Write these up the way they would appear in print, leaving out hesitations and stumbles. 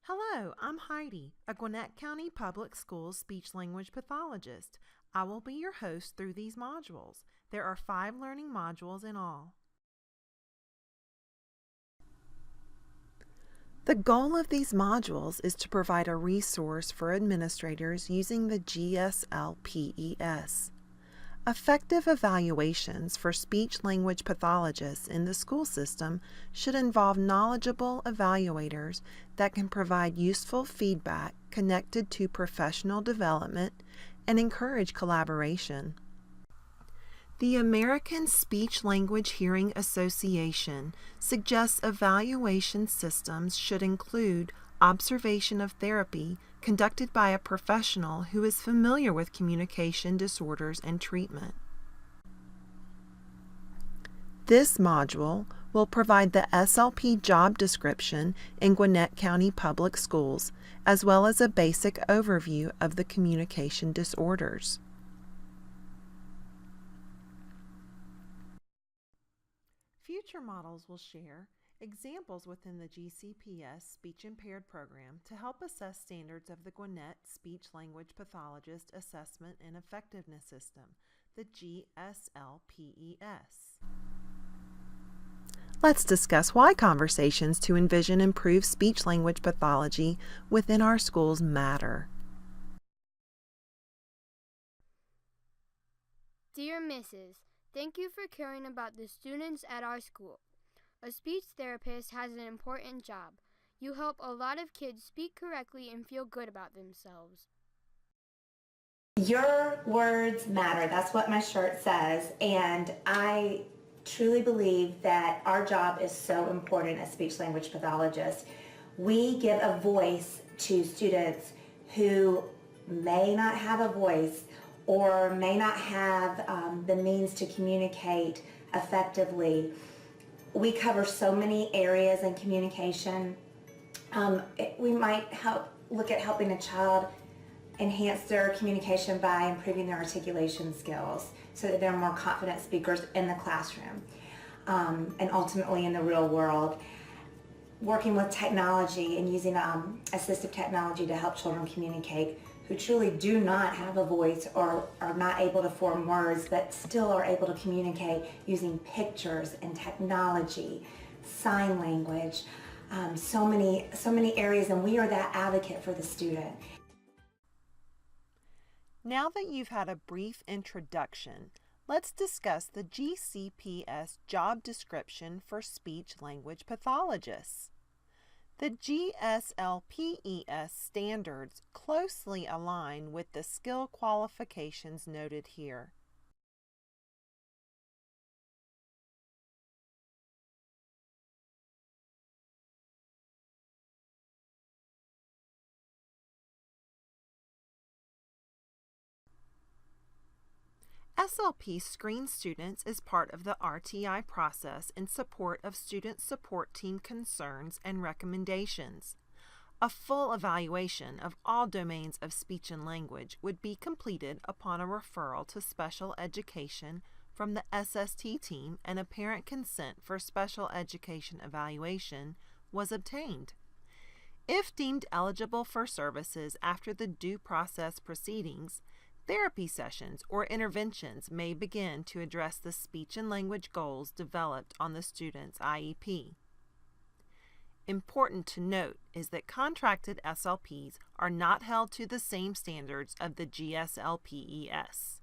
Hello, I'm Heidi, a Gwinnett County Public Schools speech-language pathologist. I will be your host through these modules. There are 5 learning modules in all. The goal of these modules is to provide a resource for administrators using the GSLPES. Effective evaluations for speech-language pathologists in the school system should involve knowledgeable evaluators that can provide useful feedback connected to professional development and encourage collaboration. The American Speech-Language Hearing Association suggests evaluation systems should include observation of therapy conducted by a professional who is familiar with communication disorders and treatment. This module will provide the SLP job description in Gwinnett County Public Schools, as well as a basic overview of the communication disorders. Future models will share examples within the GCPS Speech Impaired Program to help assess standards of the Gwinnett Speech-Language Pathologist Assessment and Effectiveness System, the GSLPES. Let's discuss why conversations to envision improved speech-language pathology within our schools matter. Dear Mrs., thank you for caring about the students at our school. A speech therapist has an important job. You help a lot of kids speak correctly and feel good about themselves. Your words matter. That's what my shirt says. And I truly believe that our job is so important as speech-language pathologists. We give a voice to students who may not have a voice or may not have the means to communicate effectively. We cover so many areas in communication. We might look at helping a child enhance their communication by improving their articulation skills so that they're more confident speakers in the classroom and ultimately in the real world. Working with technology and using assistive technology to help children communicate who truly do not have a voice or are not able to form words but still are able to communicate using pictures and technology, sign language, so many areas, and we are that advocate for the student. Now that you've had a brief introduction, let's discuss the GCPS job description for speech-language pathologists. The GSLPES standards closely align with the skill qualifications noted here. SLP screens students as part of the RTI process in support of student support team concerns and recommendations. A full evaluation of all domains of speech and language would be completed upon a referral to special education from the SST team, and apparent consent for special education evaluation was obtained. If deemed eligible for services after the due process proceedings, therapy sessions or interventions may begin to address the speech and language goals developed on the student's IEP. Important to note is that contracted SLPs are not held to the same standards of the GSLPES.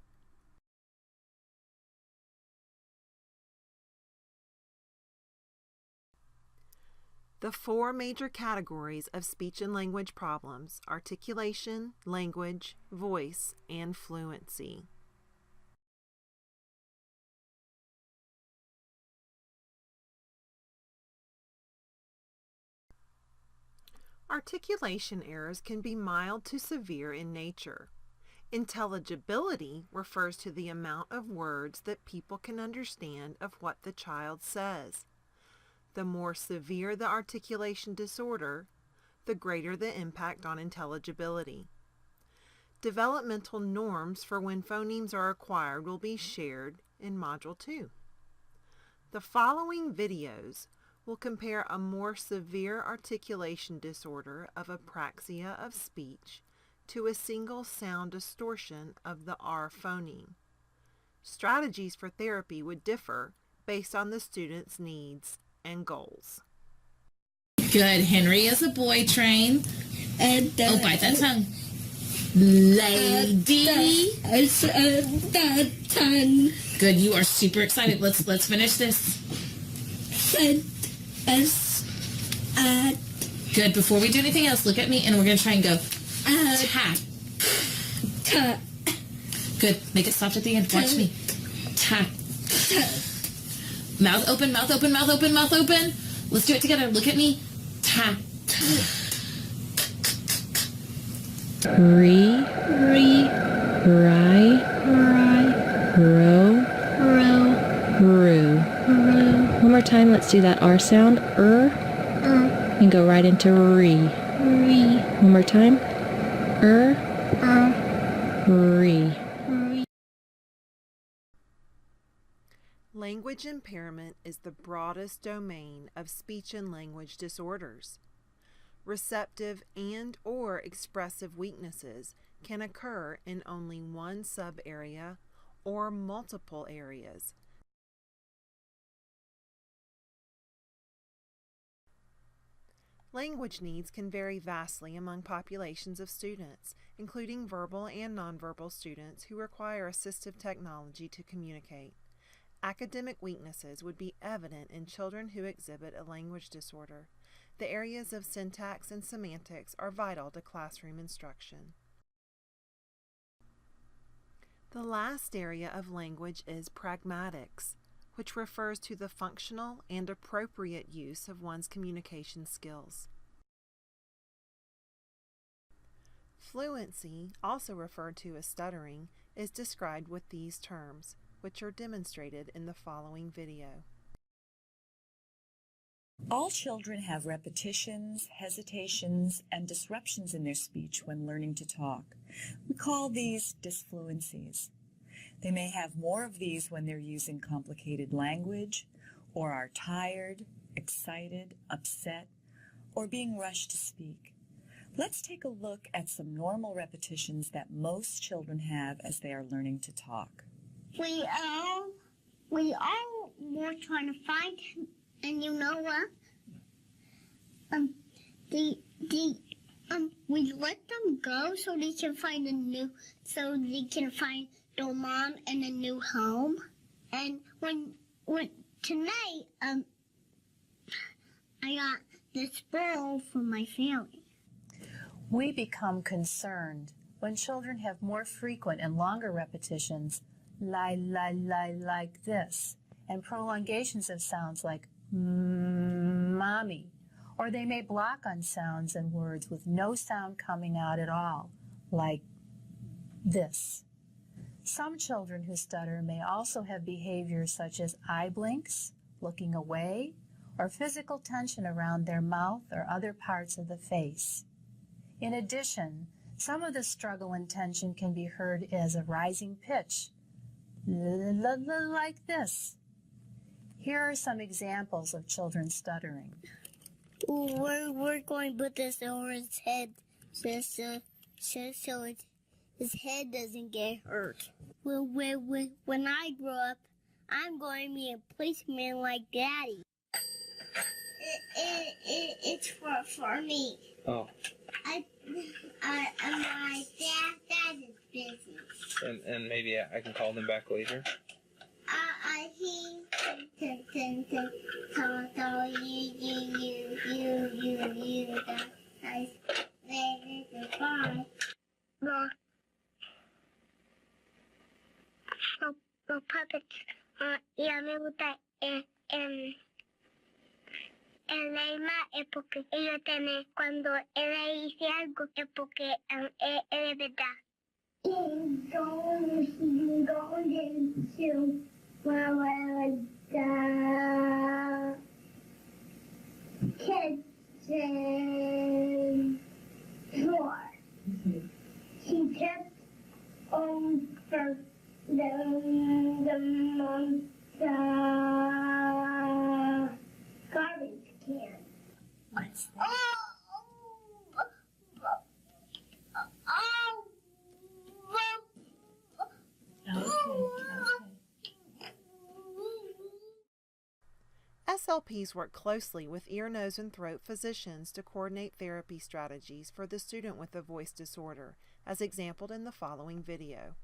The 4 major categories of speech and language problems: articulation, language, voice, and fluency. Articulation errors can be mild to severe in nature. Intelligibility refers to the amount of words that people can understand of what the child says. The more severe the articulation disorder, the greater the impact on intelligibility. Developmental norms for when phonemes are acquired will be shared in Module 2. The following videos will compare a more severe articulation disorder of apraxia of speech to a single sound distortion of the R phoneme. Strategies for therapy would differ based on the student's needs and goals. Good. Henry is a boy train. And bite that tongue. Lady. Good. You are super excited. Let's finish this. Good. Before we do anything else, look at me and we're going to try and go. Ta. Good. Make it soft at the end. Watch me. Ta. Mouth open, mouth open, mouth open, mouth open. Let's do it together. Look at me. Ta. Re, ri, ro, ru. One more time, let's do that R sound. And go right into re. One more time. Re. Language impairment is the broadest domain of speech and language disorders. Receptive and/or expressive weaknesses can occur in only one sub-area or multiple areas. Language needs can vary vastly among populations of students, including verbal and nonverbal students who require assistive technology to communicate. Academic weaknesses would be evident in children who exhibit a language disorder. The areas of syntax and semantics are vital to classroom instruction. The last area of language is pragmatics, which refers to the functional and appropriate use of one's communication skills. Fluency, also referred to as stuttering, is described with these terms, which are demonstrated in the following video. All children have repetitions, hesitations, and disruptions in their speech when learning to talk. We call these disfluencies. They may have more of these when they're using complicated language, or are tired, excited, upset, or being rushed to speak. Let's take a look at some normal repetitions that most children have as they are learning to talk. We all were trying to find him, and you know what? We let them go so they can find their mom and a new home. And when tonight, I got this bowl for my family. We become concerned when children have more frequent and longer repetitions, like this, and prolongations of sounds like mommy, or they may block on sounds and words with no sound coming out at all, like this. Some children who stutter may also have behaviors such as eye blinks, looking away, or physical tension around their mouth or other parts of the face. In addition, some of the struggle and tension can be heard as a rising pitch, like this. Here are some examples of children stuttering. We're going to put this over his head so his head doesn't get hurt. When I grow up, I'm going to be a policeman like Daddy. It's for me. Oh. My dad is busy. And maybe I can call them back later? He can tell you guys bye. Los puppets, ya me gusta el lema es porque ellos temen cuando él dice algo es porque es verdad. He's going to the kitchen drawer. He kept over the garbage SLPs work closely with ear, nose, and throat physicians to coordinate therapy strategies for the student with a voice disorder, as exampled in the following video.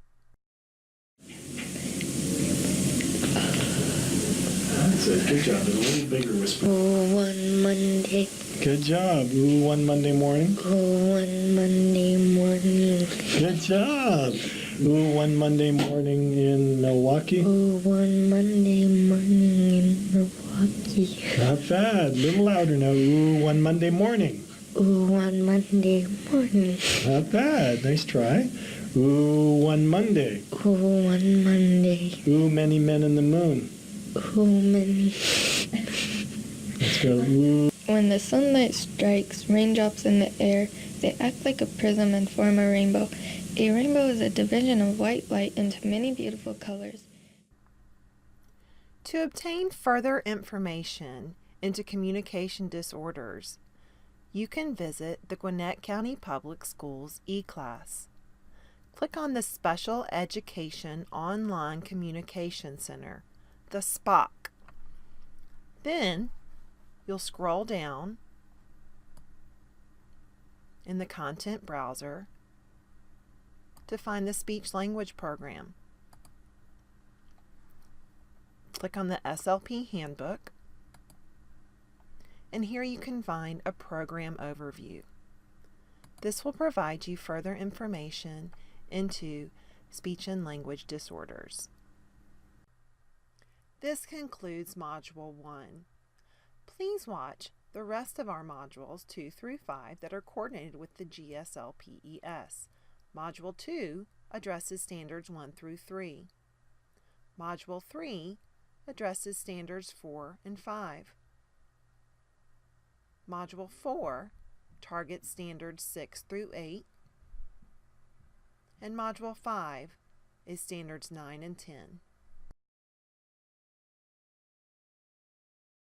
That's it. Good job. A little bigger whisper. Oh, one Monday. Good job. Ooh, one Monday morning. Oh, one Monday morning. Good job. Ooh, one Monday morning in Milwaukee. Oh, one Monday morning in Milwaukee. Not bad. A little louder now. Ooh, one Monday morning. Oh, one Monday morning. Not bad. Nice try. Ooh, one Monday. Oh, one Monday. Ooh, many men in the moon. Oh, many. Let's go. Ooh. When the sunlight strikes raindrops in the air, they act like a prism and form a rainbow. A rainbow is a division of white light into many beautiful colors. To obtain further information into communication disorders, you can visit the Gwinnett County Public Schools e-class. Click on the Special Education Online Communication Center, the SPOC. Then you'll scroll down in the content browser to find the speech language program. Click on the SLP handbook, and here you can find a program overview. This will provide you further information into speech and language disorders. This concludes Module 1. Please watch the rest of our Modules 2 through 5 that are coordinated with the GSLPES. Module 2 addresses Standards 1 through 3. Module 3 addresses Standards 4 and 5. Module 4 targets Standards 6 through 8. And Module 5 is Standards 9 and 10.